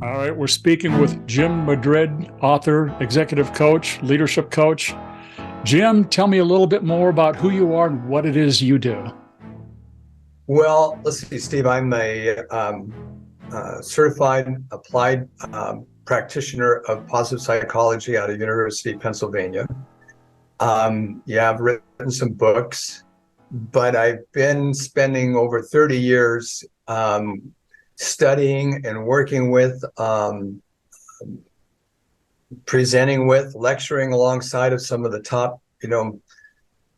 All right, we're speaking with Jim Madrid, author, executive coach, leadership coach. Jim, tell me a little bit more about who you are and what it is you do. Well, let's see, Steve. I'm a certified applied practitioner of positive psychology out of University of Pennsylvania. I've written some books, but I've been spending over 30 years studying and working with, presenting with, lecturing alongside of some of the top,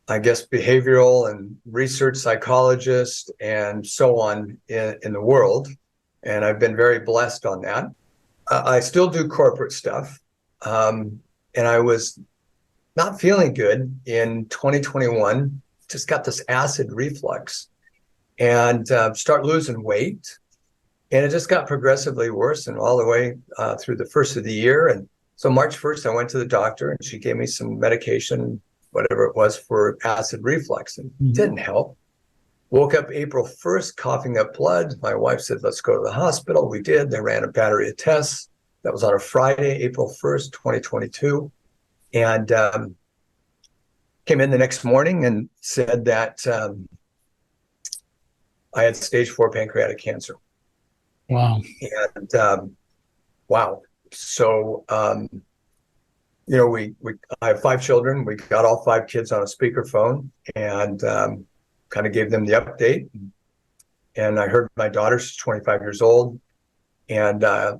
I guess, behavioral and research psychologists and so on in the world. And I've been very blessed on that. I still do corporate stuff. And I was not feeling good in 2021, just got this acid reflux and start losing weight. And it just got progressively worse and all the way through the first of the year. And so March 1st, I went to the doctor and she gave me some medication, whatever it was, for acid reflux, and it didn't help. Woke up April 1st, coughing up blood. My wife said, let's go to the hospital. We did. They ran a battery of tests. That was on a Friday, April 1st, 2022. And came in the next morning and said that I had stage 4 pancreatic cancer. Wow. And wow. So, I have 5 children. We got all 5 kids on a speakerphone and kind of gave them the update. And I heard my daughter, she's 25 years old. And I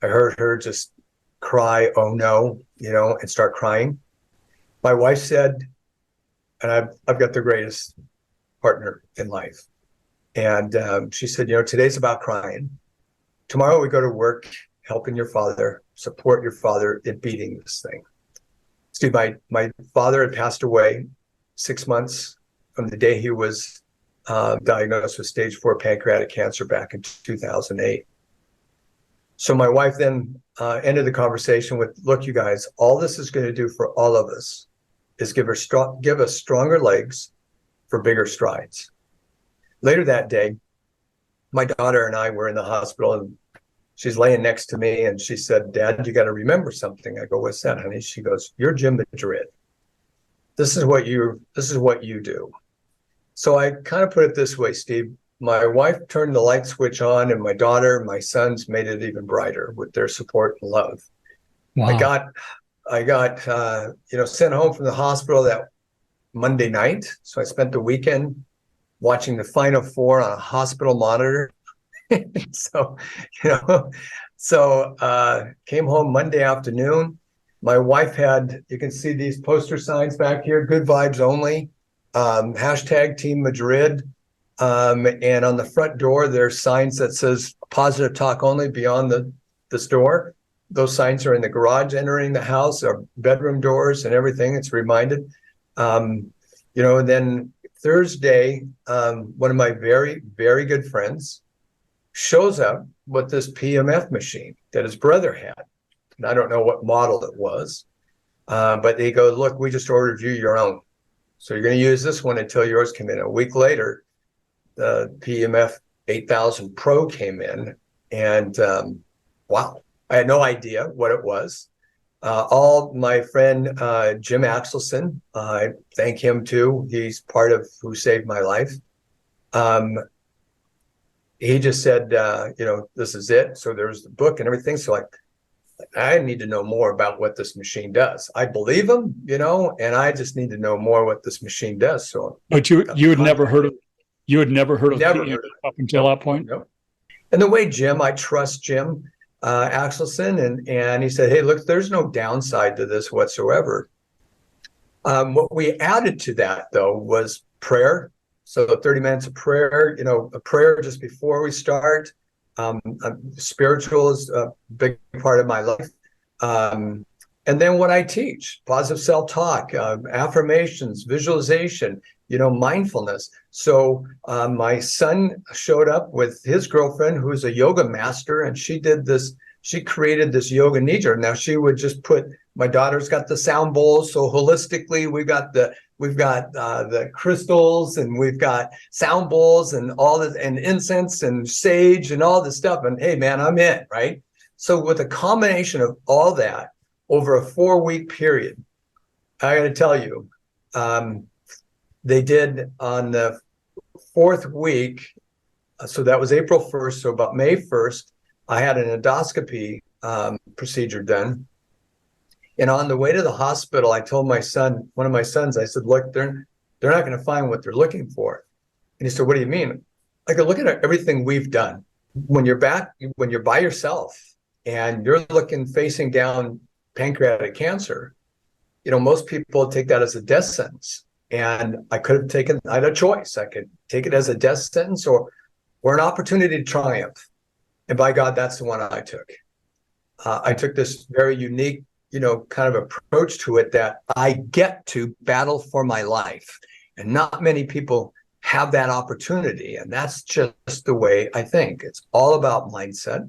heard her just cry, oh no, and start crying. My wife said, and I've got the greatest partner in life. And she said, today's about crying. Tomorrow we go to work, helping your father, support your father in beating this thing. Steve, my father had passed away 6 months from the day he was diagnosed with stage 4 pancreatic cancer back in 2008. So my wife then ended the conversation with, look, you guys, all this is going to do for all of us is give us stronger legs for bigger strides. Later that day, my daughter and I were in the hospital and she's laying next to me and she said, Dad, you got to remember something. I go, what's that, honey? She goes, you're Jim Madrid. This is what you do. So I kind of put it this way, Steve. My wife turned the light switch on and my daughter, my sons made it even brighter with their support and love. Wow. I got sent home from the hospital that Monday night. So I spent the weekend watching the Final Four on a hospital monitor. So came home Monday afternoon. My wife had, you can see these poster signs back here, good vibes only, hashtag Team Madrid. And on the front door, there's signs that says positive talk only beyond the store. Those signs are in the garage entering the house, our bedroom doors and everything. It's reminded. And then Thursday, one of my very, very good friends shows up with this PEMF machine that his brother had. And I don't know what model it was, but they go, look, we just ordered you your own. So you're going to use this one until yours come in. A week later, the PEMF 8000 Pro came in and wow, I had no idea what it was. All my friend Jim Axelson, I thank him too. He's part of who saved my life. He just said, this is it. So there's the book and everything. So I need to know more about what this machine does. I believe him, and I just need to know more what this machine does. So, but you had never heard of PEMF up until that point. No. And the way I trust Jim Axelson, and he said, hey, look, there's no downside to this whatsoever. What we added to that though was prayer. So 30 minutes of prayer, a prayer just before we start. Spiritual is a big part of my life. And then what I teach, positive self-talk, affirmations, visualization, mindfulness. So my son showed up with his girlfriend, who's a yoga master, and she created this yoga nidra. Now she would just my daughter's got the sound bowls. So holistically, we got the we've got the crystals, and we've got sound bowls and all this, and incense and sage and all this stuff. And hey, man, I'm in, right? So with a combination of all that over a 4-week period, I got to tell you, they did on the 4th week. So that was April 1st. So about May 1st, I had an endoscopy procedure done. And on the way to the hospital, I told my son, one of my sons, I said, look, they're not going to find what they're looking for. And he said, what do you mean? I go, look at everything we've done. When you're by yourself and you're facing down pancreatic cancer, most people take that as a death sentence. And I had a choice. I could take it as a death sentence or an opportunity to triumph. And by God, that's the one I took. I took this very unique, kind of approach to it, that I get to battle for my life. And not many people have that opportunity. And that's just the way I think. It's all about mindset.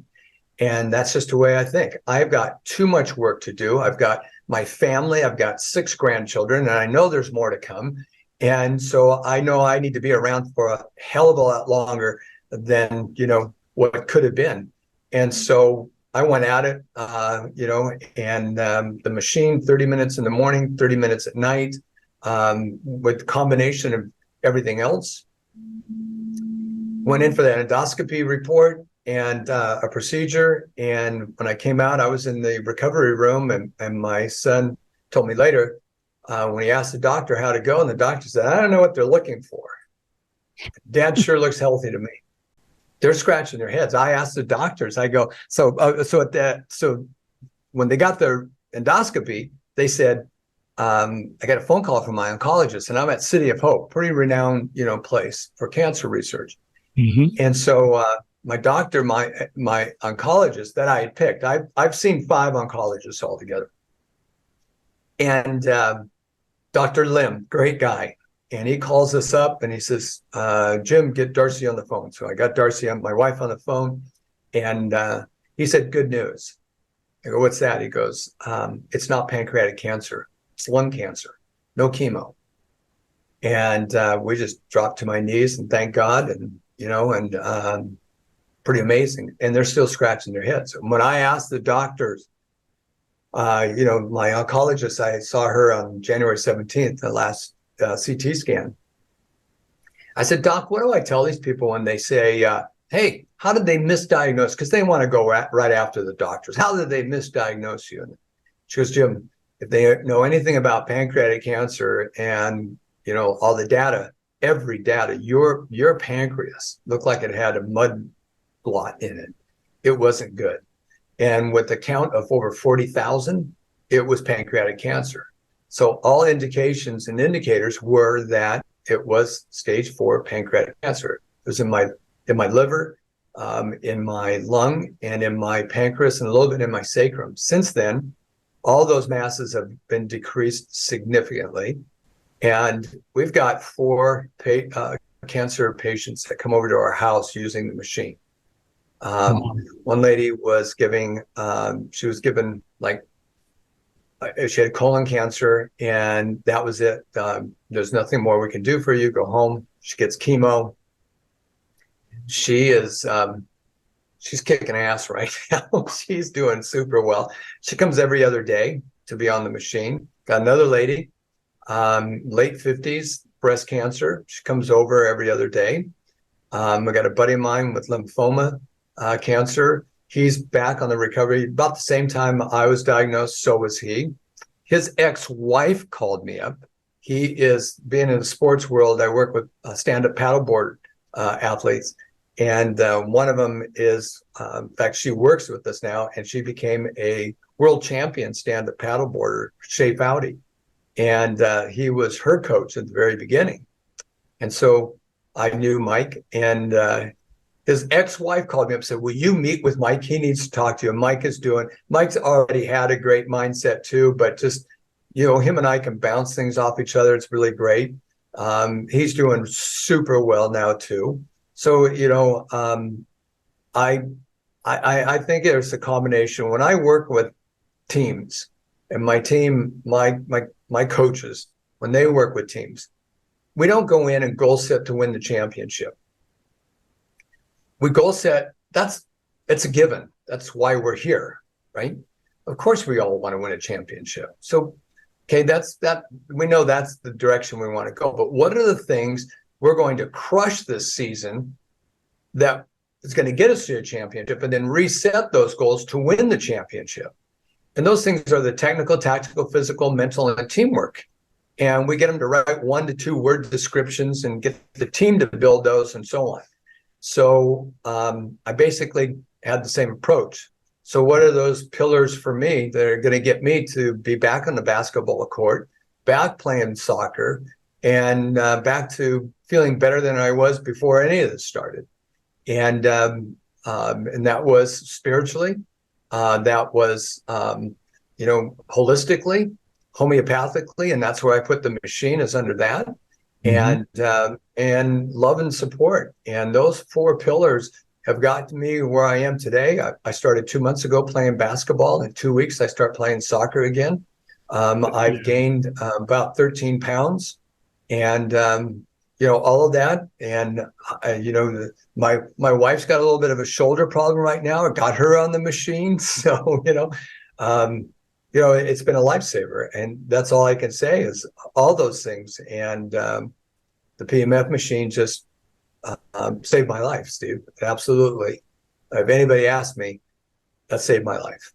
And that's just the way I think. I've got too much work to do. I've got my family. I've got 6 grandchildren, and I know there's more to come. And so I know I need to be around for a hell of a lot longer than, what could have been. And so I went at it, and the machine, 30 minutes in the morning, 30 minutes at night, with the combination of everything else. Went in for that endoscopy report and a procedure. And when I came out, I was in the recovery room, and my son told me later, when he asked the doctor how to go, and the doctor said, I don't know what they're looking for. Dad sure looks healthy to me. They're scratching their heads. I asked the doctors, I go, so when they got their endoscopy, they said, I got a phone call from my oncologist, and I'm at City of Hope, pretty renowned, place for cancer research. Mm-hmm. And so my doctor, my oncologist that I had picked, I've seen 5 oncologists altogether. And Dr. Lim, great guy. And he calls us up and he says, Jim, get Darcy on the phone. So I got Darcy, my wife, on the phone. And he said, good news. I go, what's that? He goes, it's not pancreatic cancer. It's lung cancer. No chemo. And we just dropped to my knees and thank God. And, pretty amazing. And they're still scratching their heads. When I asked the doctors, my oncologist, I saw her on January 17th, the last CT scan. I said, Doc, what do I tell these people when they say, hey, how did they misdiagnose? Because they want to go right after the doctors. How did they misdiagnose you? And she goes, Jim, if they know anything about pancreatic cancer and, all the data, every data, your pancreas looked like it had a mud blot in it. It wasn't good. And with a count of over 40,000, it was pancreatic cancer. So all indications and indicators were that it was stage 4 pancreatic cancer. It was in my liver, in my lung, and in my pancreas, and a little bit in my sacrum. Since then, all those masses have been decreased significantly. And we've got 4 cancer patients that come over to our house using the machine. One lady was given she had colon cancer, and that was it. There's nothing more we can do for you. Go home. She gets chemo. She's kicking ass right now. She's doing super well. She comes every other day to be on the machine. Got another lady, late 50s, breast cancer. She comes over every other day. I got a buddy of mine with lymphoma cancer. He's back on the recovery. About the same time I was diagnosed, so was he. His ex-wife called me up. He is, being in the sports world, I work with stand-up paddleboard athletes. And one of them is, in fact, she works with us now, and she became a world champion stand-up paddleboarder, Shea Foudy. And he was her coach at the very beginning. And so I knew Mike, and his ex-wife called me up and said, will you meet with Mike? He needs to talk to you. Mike's already had a great mindset too, but just, him and I can bounce things off each other. It's really great. He's doing super well now too. So, I think there's a combination. When I work with teams, and my team, my coaches, when they work with teams, we don't go in and goal set to win the championship. We goal set, it's a given. That's why we're here, right? Of course, we all want to win a championship. So, okay, we know that's the direction we want to go. But what are the things we're going to crush this season that is going to get us to a championship, and then reset those goals to win the championship? And those things are the technical, tactical, physical, mental, and teamwork. And we get them to write 1 to 2 word descriptions and get the team to build those and so on. So I basically had the same approach. So what are those pillars for me that are going to get me to be back on the basketball court, back playing soccer, and back to feeling better than I was before any of this started? And that was spiritually, that was holistically, homeopathically, and that's where I put the machine, is under that. Mm-hmm. And love and support. And those 4 pillars have gotten me where I am today. I started 2 months ago playing basketball. In 2 weeks, I start playing soccer again. I've gained about 13 pounds, and all of that. And my wife's got a little bit of a shoulder problem right now. I got her on the machine, so it's been a lifesaver. And that's all I can say is all those things. And the PEMF machine just saved my life, Steve. Absolutely. If anybody asked me, that saved my life.